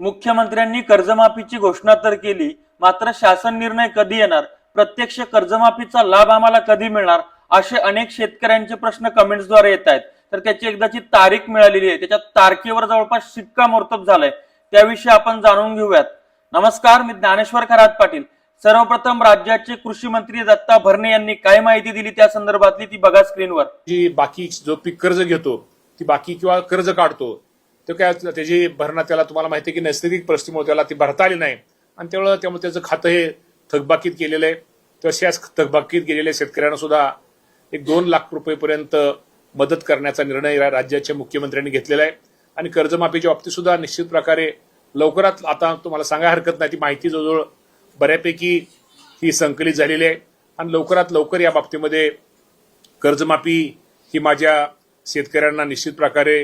मुख्यमंत्र्यांनी कर्जमाफीची घोषणा तर केली, मात्र शासन निर्णय कधी येणार, प्रत्यक्ष कर्जमाफीचा लाभ आम्हाला कधी मिळणार, असे अनेक शेतकऱ्यांचे प्रश्न कमेंट्सद्वारे येत आहेत. तर त्याची एकदाची तारीख मिळालेली आहे, त्याच्या तारखेवर जवळपास शिक्कामोर्तब झालंय. त्याविषयी आपण जाणून घेऊयात. नमस्कार, मी ज्ञानेश्वर खरात पाटील. सर्वप्रथम राज्याचे कृषी मंत्री दत्ता भरणे यांनी काय माहिती दिली त्या संदर्भातली ती बघा स्क्रीनवर. जी बाकी जो पीक कर्ज घेतो ती बाकी किंवा कर्ज काढतो तो काय त्याची भरणा त्याला तुम्हाला माहिती आहे की नैसर्गिक परिस्थितीमुळे त्याला ती भरता आली नाही आणि त्यामुळे त्याचं खातं हे थकबाकीत केलेलं आहे. तशाच थकबाकीत गेलेल्या शेतकऱ्यांना सुद्धा एक 2 लाख रुपयेपर्यंत मदत करण्याचा निर्णय राज्याच्या मुख्यमंत्र्यांनी घेतलेला आहे. आणि कर्जमाफीच्या बाबतीत सुद्धा निश्चित प्रकारे लवकरात आता तुम्हाला सांगायला हरकत नाही, ती माहिती जवळजवळ बऱ्यापैकी ही संकलित झालेली आहे आणि लवकरात लवकर या बाबतीमध्ये कर्जमाफी ही माझ्या शेतकऱ्यांना निश्चित प्रकारे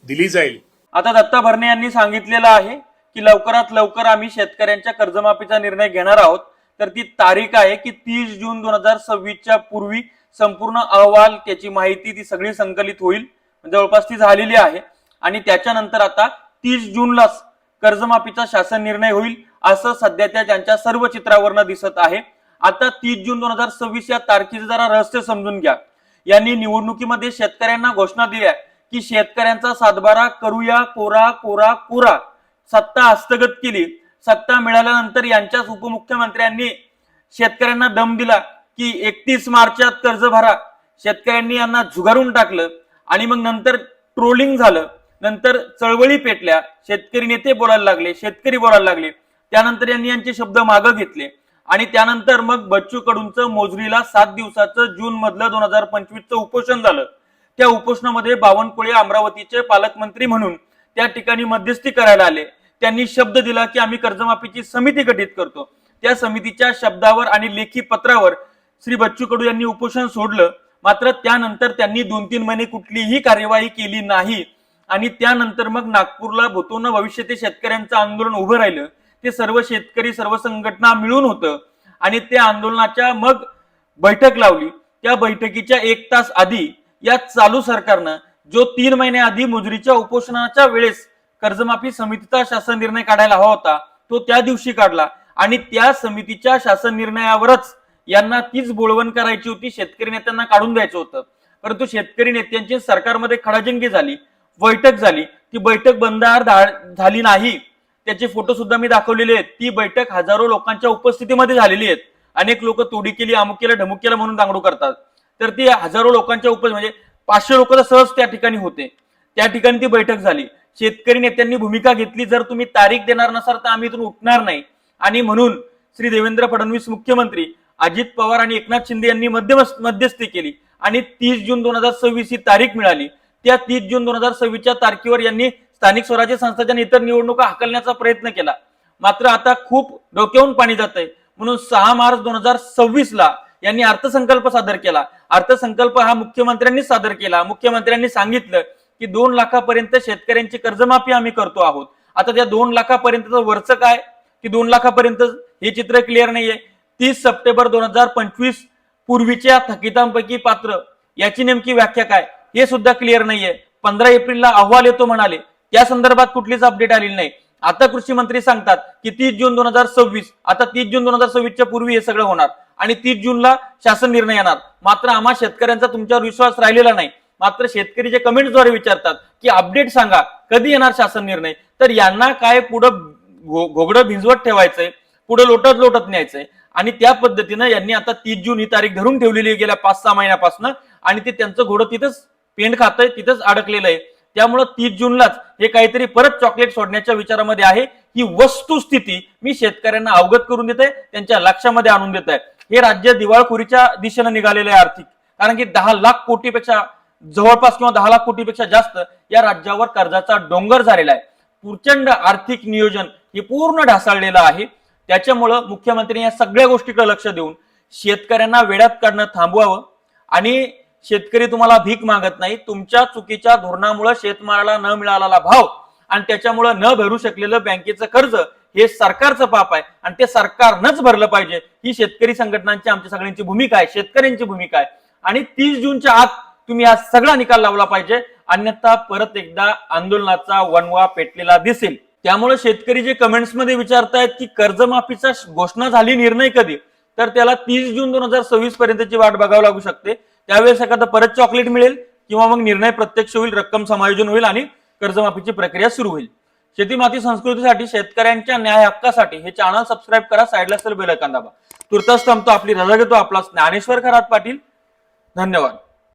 दिली जाईल. आता दत्ता भरणे यांनी सांगितलेलं आहे की लवकरात लवकर आम्ही शेतकऱ्यांच्या कर्जमाफीचा निर्णय घेणार आहोत. तर ती तारीख आहे की 30 जून 2026च्या पूर्वी संपूर्ण अहवाल त्याची माहिती ती सगळी संकलित होईल. जवळपास ती झालेली आहे आणि त्याच्यानंतर आता 30 जूनलाच कर्जमाफीचा शासन निर्णय होईल असं सध्या त्यांच्या सर्व चित्रावरनं दिसत आहे. आता 30 जून 2026 या तारखेचं जरा रहस्य समजून घ्या. यांनी निवडणुकीमध्ये शेतकऱ्यांना घोषणा दिल्या की शेतकऱ्यांचा सातबारा करूया कोरा कोरा कोरा. सत्ता हस्तगत केली. सत्ता मिळाल्यानंतर यांच्याच उपमुख्यमंत्र्यांनी शेतकऱ्यांना दम दिला की 31 मार्चात कर्ज भरा. शेतकऱ्यांनी यांना झुगारून टाकलं आणि मग नंतर ट्रोलिंग झालं, नंतर चळवळी पेटल्या, शेतकरी नेते बोलायला लागले, शेतकरी बोलायला लागले. त्यानंतर यांनी यांचे शब्द मागे घेतले आणि त्यानंतर मग बच्चू कडूंचं मोजरीला 7 दिवसाचं जून मधलं 2025चं उपोषण झालं. त्या उपोषणामध्ये बावनकुळे अमरावतीचे पालकमंत्री म्हणून त्या ठिकाणी मध्यस्थी करायला आले. त्यांनी शब्द दिला की आम्ही कर्जमाफीची समिती गठीत करतो. त्या समितीच्या शब्दावर आणि लेखी पत्रावर श्री बच्चू कडू यांनी उपोषण सोडलं. मात्र त्यानंतर त्यांनी 2-3 महिने कुठलीही कार्यवाही केली नाही आणि त्यानंतर मग नागपूरला भूतोन भविष्य ते शेतकऱ्यांचं आंदोलन उभं राहिलं. ते सर्व शेतकरी सर्व संघटना मिळून होतं आणि त्या आंदोलनाच्या मग बैठक लावली. त्या बैठकीच्या 1 तास आधी या चालू सरकारनं जो 3 महिन्याआधी मुजरीच्या उपोषणाच्या वेळेस कर्जमाफी समितीचा शासन निर्णय काढायला हवा होता तो त्या दिवशी काढला आणि त्या समितीच्या शासन निर्णयावरच यांना तीच बोलवण करायची होती. शेतकरी नेत्यांना काढून द्यायचं होतं. परंतु शेतकरी नेत्यांची सरकारमध्ये खडाजंगी झाली, बैठक झाली. ती बैठक बंदार झाली नाही. त्याचे फोटो सुद्धा मी दाखवलेले आहेत. ती बैठक हजारो लोकांच्या उपस्थितीमध्ये झालेली आहेत. अनेक लोक तोडी केली, अमुक केलं, ढमुक केलं म्हणून दांगडू करतात. तर ती हजारो लोकांच्या म्हणजे 500 लोक तर सहज त्या ठिकाणी होते. त्या ठिकाणी ती बैठक झाली. शेतकरी नेत्यांनी भूमिका घेतली, जर तुम्ही तारीख देणार नसाल तर आम्ही इथून उठणार नाही. आणि म्हणून श्री देवेंद्र फडणवीस मुख्यमंत्री, अजित पवार आणि एकनाथ शिंदे यांनी मध्यस्थी केली आणि 30 जून 2026 ही तारीख मिळाली. त्या 30 जून 2026च्या तारखेवर यांनी स्थानिक स्वराज्य संस्थांच्या इतर निवडणुका हाकलण्याचा प्रयत्न केला. मात्र आता खूप डोक्यावरून पाणी जात आहे म्हणून 6 मार्च 2026ला यांनी अर्थसंकल्प सादर केला. अर्थसंकल्प हा मुख्यमंत्र्यांनी सादर केला. मुख्यमंत्र्यांनी सांगितलं की 2 लाखापर्यंत शेतकऱ्यांची कर्जमाफी आम्ही करतो आहोत. आता त्या 2 लाखापर्यंतचं वरचं काय की 2 लाखापर्यंत हे चित्र क्लिअर नाहीये. 30 सप्टेंबर 2025 पूर्वीच्या थकितांपैकी पात्र याची नेमकी व्याख्या काय हे सुद्धा क्लिअर नाहीये. 15 एप्रिलला अहवाल येतो म्हणाले, त्या संदर्भात कुठलीच अपडेट आलेली नाही. आता कृषी मंत्री सांगतात की 30 जून 2026, आता 30 जून 2026च्या पूर्वी हे सगळं होणार आणि 30 जूनला शासन निर्णय येणार. मात्र आम्हा शेतकऱ्यांचा तुमच्यावर विश्वास राहिलेला नाही. मात्र शेतकरी जे कमेंट्सद्वारे विचारतात की अपडेट सांगा, कधी येणार शासन निर्णय, तर यांना काय पुढं घोगडं भिजवत ठेवायचंय, पुढे लोटत न्यायचंय आणि त्या पद्धतीनं यांनी आता 30 जून ही तारीख धरून ठेवलेली आहे गेल्या 5-6 महिन्यापासून आणि ते त्यांचं घोडं तिथंच पेंड खातंय, तिथंच अडकलेलं आहे. त्यामुळे 30 जूनलाच हे काहीतरी परत चॉकलेट सोडण्याच्या विचारामध्ये आहे. ही वस्तुस्थिती मी शेतकऱ्यांना अवगत करून देते, त्यांच्या लक्षामध्ये आणून देत आहे. हे राज्य दिवाळखोरीच्या दिशेनं निघालेलं आहे आर्थिक, कारण की 10 लाख कोटीपेक्षा जवळपास किंवा 10 लाख कोटीपेक्षा जास्त या राज्यावर कर्जाचा डोंगर झालेला आहे. प्रचंड आर्थिक नियोजन हे पूर्ण ढासळलेलं आहे. त्याच्यामुळं मुख्यमंत्र्यांनी या सगळ्या गोष्टीकडे लक्ष देऊन शेतकऱ्यांना वेड्यात काढणं थांबवावं आणि शेतकरी तुम्हाला भीक मागत नाही. तुमच्या चुकीच्या धोरणामुळे शेतमालाला न मिळालेला भाव आणि त्याच्यामुळे न भरू शकलेलं बँकेचं कर्ज हे सरकारचं पाप आहे आणि ते सरकारनंच भरलं पाहिजे. ही शेतकरी संघटनांची आमच्या सगळ्यांची भूमिका आहे, शेतकऱ्यांची भूमिका आहे. आणि 30 जूनच्या आत तुम्ही हा सगळा निकाल लावला पाहिजे, अन्यथा परत एकदा आंदोलनाचा वणवा पेटलेला दिसेल. त्यामुळे शेतकरी जे कमेंट्समध्ये विचारतायत की कर्जमाफीचा घोषणा झाली, निर्णय कधी, तर त्याला 30 जून 2026 पर्यंतची वाट बघावी लागू शकते. त्यावेळेस एखादं परत चॉकलेट मिळेल किंवा मग निर्णय प्रत्यक्ष होईल, रक्कम समायोजन होईल आणि कर्जमाफीची प्रक्रिया सुरू होईल. शेती माती संस्कृतीसाठी, शेतकऱ्यांच्या न्याय हक्कासाठी हे चॅनल सबस्क्राईब करा, साईडला असलेलं बेल आयकॉन दाबा. तुर्तास थांबतो, आपली रजा घेतो. आपला ज्ञानेश्वर खरात पाटील. धन्यवाद.